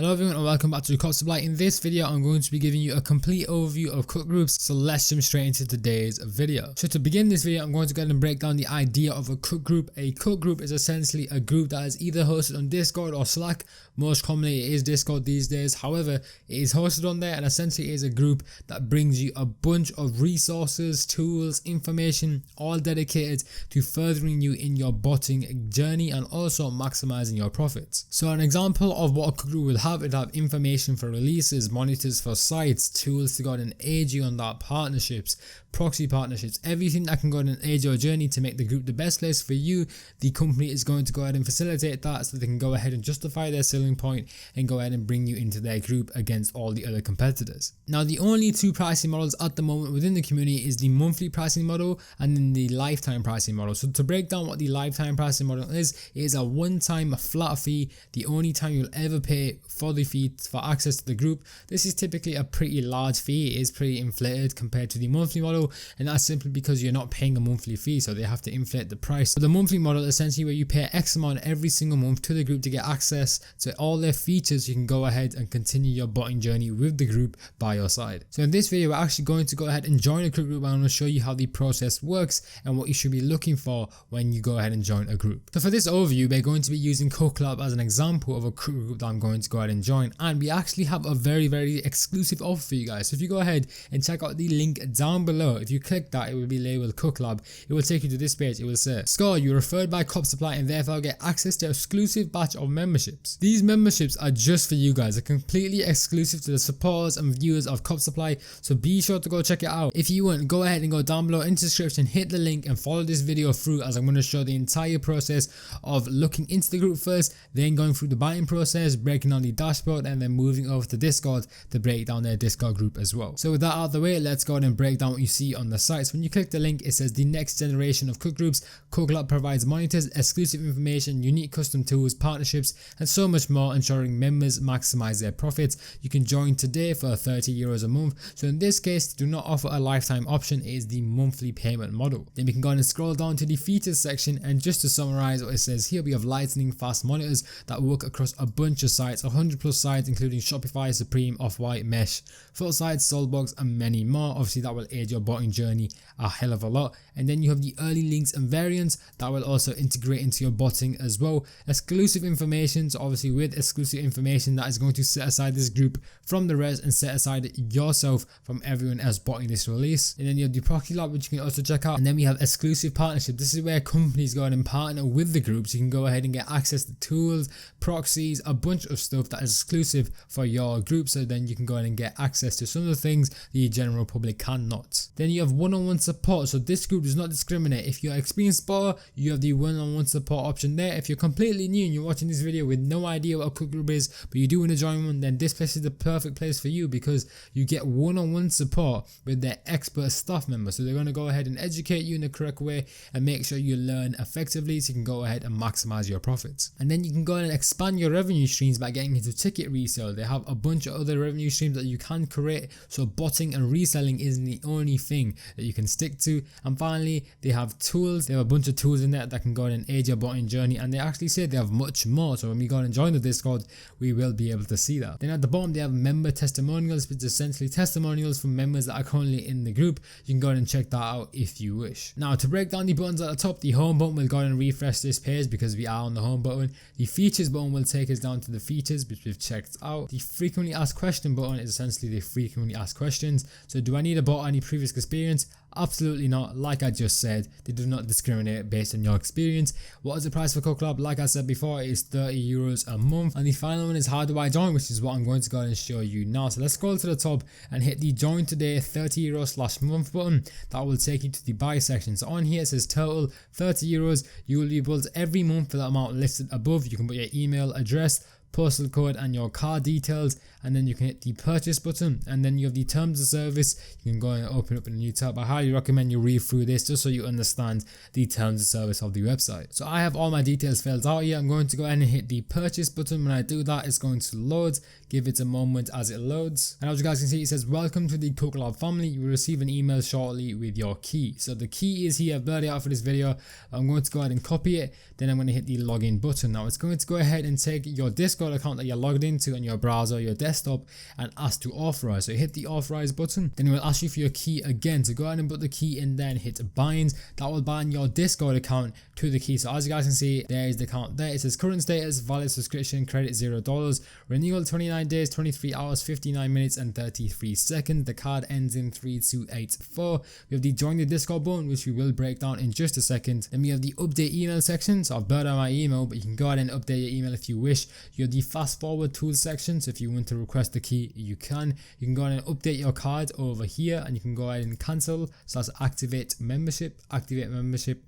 Hello everyone and welcome back to Cook Supply. In this video I'm going to be giving you a complete overview of cook groups, so let's jump straight into today's video. So to begin this video I'm going to go ahead and break down the idea of a cook group. A cook group is essentially a group that is either hosted on Discord or Slack. Most commonly it is Discord these days, however it is hosted on there and essentially it is a group that brings you a bunch of resources, tools, information, all dedicated to furthering you in your botting journey and also maximizing your profits. So an example of what a cook group will have, it'll have information for releases, monitors for sites, tools to go ahead and aid you on that, partnerships, proxy partnerships, everything that can go ahead and aid your journey to make the group the best place for you. The company is going to go ahead and facilitate that so they can go ahead and justify their selling point and go ahead and bring you into their group against all the other competitors. Now the only two pricing models at the moment within the community is the monthly pricing model and then the lifetime pricing model. So to break down what the lifetime pricing model is, it is a one-time flat fee, the only time you'll ever pay for the fee for access to the group. This is typically a pretty large fee, it is pretty inflated compared to the monthly model, and that's simply because you're not paying a monthly fee, so they have to inflate the price. So the monthly model essentially where you pay X amount every single month to the group to get access to all their features. You can go ahead and continue your botting journey with the group by your side. So in this video we're actually going to go ahead and join a cook group. I'm going to show you how the process works and what you should be looking for when you go ahead and join a group. So for this overview we're going to be using CookLab as an example of a cook group that I'm going to go ahead and join, and we actually have a very exclusive offer for you guys. So if you go ahead and check out the link down below, if you click that it will be labeled CookLab, it will take you to this page. It will say, Score, you're referred by Cook Supply and therefore get access to an exclusive batch of memberships. These memberships are just for you guys, they're completely exclusive to the supporters and viewers of Cook Supply, so be sure to go check it out. If you want, go ahead and go down below in the description, hit the link and follow this video through as I'm going to show the entire process of looking into the group first, then going through the buying process, breaking down the dashboard, and then moving over to Discord to break down their Discord group as well. So with that out of the way, let's go ahead and break down what you see on the site. So when you click the link, it says the next generation of cook groups. CookLab provides monitors, exclusive information, unique custom tools, partnerships, and so much more, ensuring members maximize their profits. You can join today for €30 a month. So in this case, they do not offer a lifetime option, it is the monthly payment model. Then we can go ahead and scroll down to the features section, and just to summarize what it says here, we have lightning fast monitors that work across a bunch of sites, 100+ sites including Shopify, Supreme, Off-White, Mesh, Full Sites, Soulbox, and many more. Obviously that will aid your botting journey a hell of a lot. And then you have the early links and variants that will also integrate into your botting as well. Exclusive information, so obviously with exclusive information that is going to set aside this group from the rest and set aside yourself from everyone else botting this release. And then you have the Proxy Lab, which you can also check out. And then we have exclusive partnership. This is where companies go ahead and partner with the groups. You can go ahead and get access to tools, proxies, a bunch of stuff that is exclusive for your group, so then you can go ahead and get access to some of the things the general public cannot. Then you have one-on-one support, so this group does not discriminate. If you're an experienced spotter, you have the one-on-one support option there. If you're completely new and you're watching this video with no idea what a cook group is, but you do want to join one, then this place is the perfect place for you because you get one-on-one support with their expert staff members. So they're going to go ahead and educate you in the correct way and make sure you learn effectively so you can go ahead and maximize your profits. And then you can go ahead and expand your revenue streams by getting into ticket resale. They have a bunch of other revenue streams that you can create, so botting and reselling isn't the only thing that you can stick to. And finally, they have tools. They have a bunch of tools in there that can go ahead and aid your botting journey, and they actually say they have much more, so when we go ahead and join the Discord we will be able to see that. Then at the bottom they have member testimonials, which is essentially testimonials from members that are currently in the group. You can go ahead and check that out if you wish. Now to break down the buttons at the top, the home button will go ahead and refresh this page because we are on the home button. The features button will take us down to the features which we've checked out. The frequently asked question button is essentially the frequently asked questions. So do I need to bot any previous experience? Absolutely not. Like I just said, they do not discriminate based on your experience. What is the price for CookLab? Like I said before, it is €30 a month. And the final one is how do I join, which is what I'm going to go ahead and show you now. So let's scroll to the top and hit the join today €30/month button. That will take you to the buy section. So on here it says total €30. You will be billed every month for the amount listed above. You can put your email address, postal code, and your card details, and then you can hit the purchase button, and then you have the terms of service. You can go and open up in a new tab. I highly recommend you read through this just so you understand the terms of service of the website. So I have all my details filled out here. I'm going to go ahead and hit the purchase button. When I do that, it's going to load. Give it a moment as it loads, and as you guys can see, it says welcome to the CookLab family. You will receive an email shortly with your key. So the key is here. I've blurred it out for this video. I'm going to go ahead and copy it, then I'm going to hit the login button. Now it's going to go ahead and take your Discord Discord account that you're logged into on your browser or your desktop and ask to authorize. So hit the authorize button, then it will ask you for your key again. So go ahead and put the key in there and hit bind. That will bind your Discord account to the key. So as you guys can see, there is the account there. It says current status, valid subscription, credit $0, renewal 29 days, 23 hours, 59 minutes and 33 seconds. The card ends in 3284. We have the join the Discord button, which we will break down in just a second. Then we have the update email section. So I've blurred out my email, but you can go ahead and update your email if you wish. You have the fast forward tools section. So if you want to request the key, you can go ahead and update your card over here, and you can go ahead and cancel. So that's activate membership,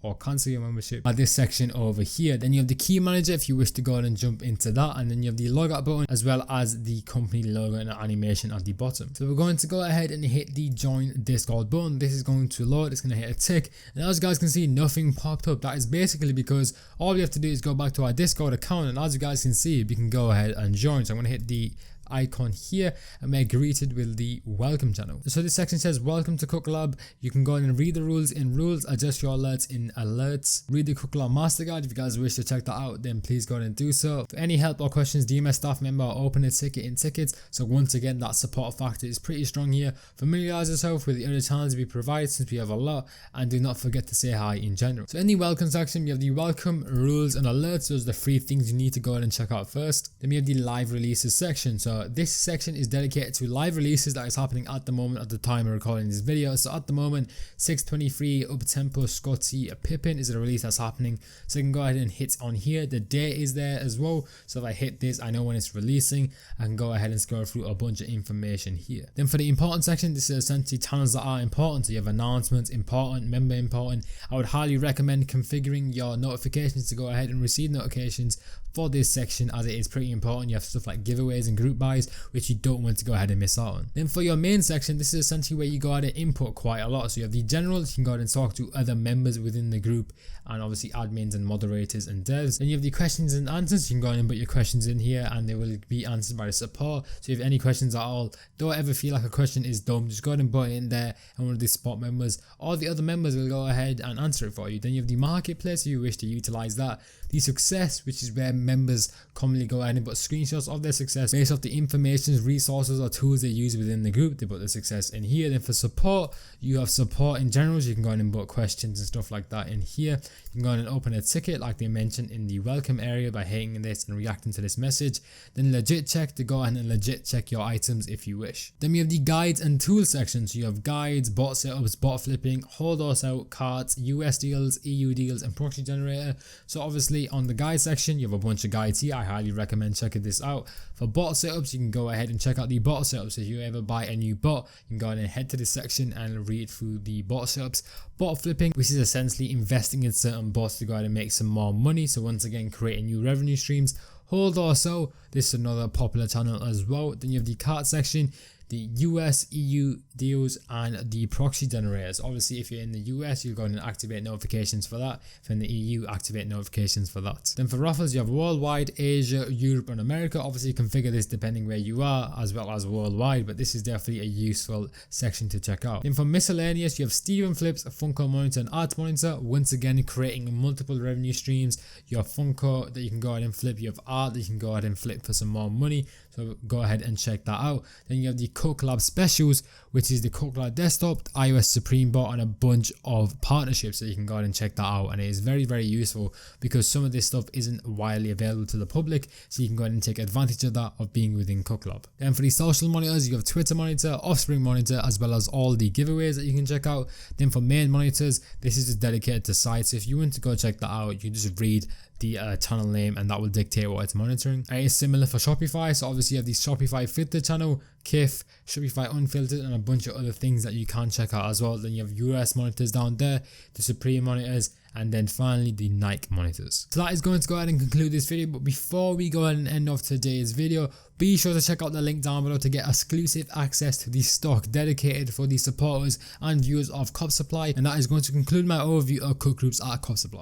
or cancel your membership at this section over here. Then you have the key manager if you wish to go ahead and jump into that, and then you have the logout button as well as the company logo and animation at the bottom. So we're going to go ahead and hit the join Discord button. This is going to load. It's going to hit a tick, and as you guys can see, nothing popped up. That is basically because all we have to do is go back to our Discord account, and as you guys can see, we can go ahead and join. So I'm going to hit the icon here and we're greeted with the welcome channel. So this section says welcome to Cook Lab. You can go ahead and read the rules in rules, adjust your alerts in alerts, read the Cook Lab master guide. If you guys wish to check that out, then please go ahead and do so. For any help or questions, DMS staff member or open a ticket in tickets. So once again, that support factor is pretty strong here. Familiarize yourself with the other channels we provide, since we have a lot, and do not forget to say hi in general. So in the welcome section, you have the welcome, rules and alerts. Those are the 3 things you need to go ahead and check out first. Then we have the live releases section. So this section is dedicated to live releases that is happening at the moment at the time of recording this video. So at the moment, 623 Uptempo Scotty Pippin is a release that's happening. So you can go ahead and hit on here. The date is there as well. So if I hit this, I know when it's releasing. I can go ahead and scroll through a bunch of information here. Then for the important section, this is essentially channels that are important. So you have announcements, important, member important. I would highly recommend configuring your notifications to go ahead and receive notifications for this section, as it is pretty important. You have stuff like giveaways and group buys, which you don't want to go ahead and miss out on. Then for your main section, this is essentially where you go ahead and input quite a lot. So you have the generals, you can go ahead and talk to other members within the group, and obviously admins and moderators and devs. Then you have the questions and answers. You can go ahead and put your questions in here and they will be answered by the support. So if you have any questions at all, don't ever feel like a question is dumb, just go ahead and put it in there, and one of the support members or the other members will go ahead and answer it for you. Then you have the marketplace if you wish to utilize that. The success, which is where members commonly go ahead and put screenshots of their success based off the information, resources or tools they use within the group. They put the success in here. Then for support, you have support in general. So you can go ahead and put questions and stuff like that in here. You can go ahead and open a ticket like they mentioned in the welcome area by hitting this and reacting to this message. Then legit check, to go ahead and legit check your items if you wish. Then we have the guides and tools section. So you have guides, bot setups, bot flipping, hold or sell, cards, US deals, EU deals and proxy generator. So obviously on the guide section, you have a bunch of guides here. I highly recommend checking this out. For bot setups, you can go ahead and check out the bot setups. If you ever buy a new bot, you can go ahead and head to this section and read through the bot setups. Bot flipping, which is essentially investing in certain bots to go ahead and make some more money. So once again, creating new revenue streams. Hold or sell, this is another popular channel as well. Then you have the cart section, the US, EU deals and the proxy generators. Obviously, if you're in the US, you're going to activate notifications for that. If you're in the EU, activate notifications for that. Then for raffles, you have worldwide, Asia, Europe and America. Obviously, configure this depending where you are, as well as worldwide, but this is definitely a useful section to check out. Then for miscellaneous, you have Steven Flips, Funko Monitor and Art Monitor. Once again, creating multiple revenue streams. You have Funko that you can go ahead and flip. You have art that you can go ahead and flip for some more money. So go ahead and check that out. Then you have the Cook Lab specials, which is the Cook Lab desktop, iOS Supreme Bot and a bunch of partnerships. So you can go ahead and check that out, and it is very, very useful because some of this stuff isn't widely available to the public. So you can go ahead and take advantage of that of being within Cook Lab. Then for the social monitors, you have Twitter monitor, Offspring monitor, as well as all the giveaways that you can check out. Then for main monitors, this is just dedicated to sites. So if you want to go check that out, you just read the channel name and that will dictate what it's monitoring. And it's similar for Shopify. So obviously you have the Shopify filter channel, KIF, Shopify unfiltered and a bunch of other things that you can check out as well. Then you have US monitors down there, the Supreme monitors, and then finally the Nike monitors. So that is going to go ahead and conclude this video. But before we go ahead and end off today's video, be sure to check out the link down below to get exclusive access to the stock dedicated for the supporters and viewers of Cop Supply. And that is going to conclude my overview of cook groups at Cop Supply.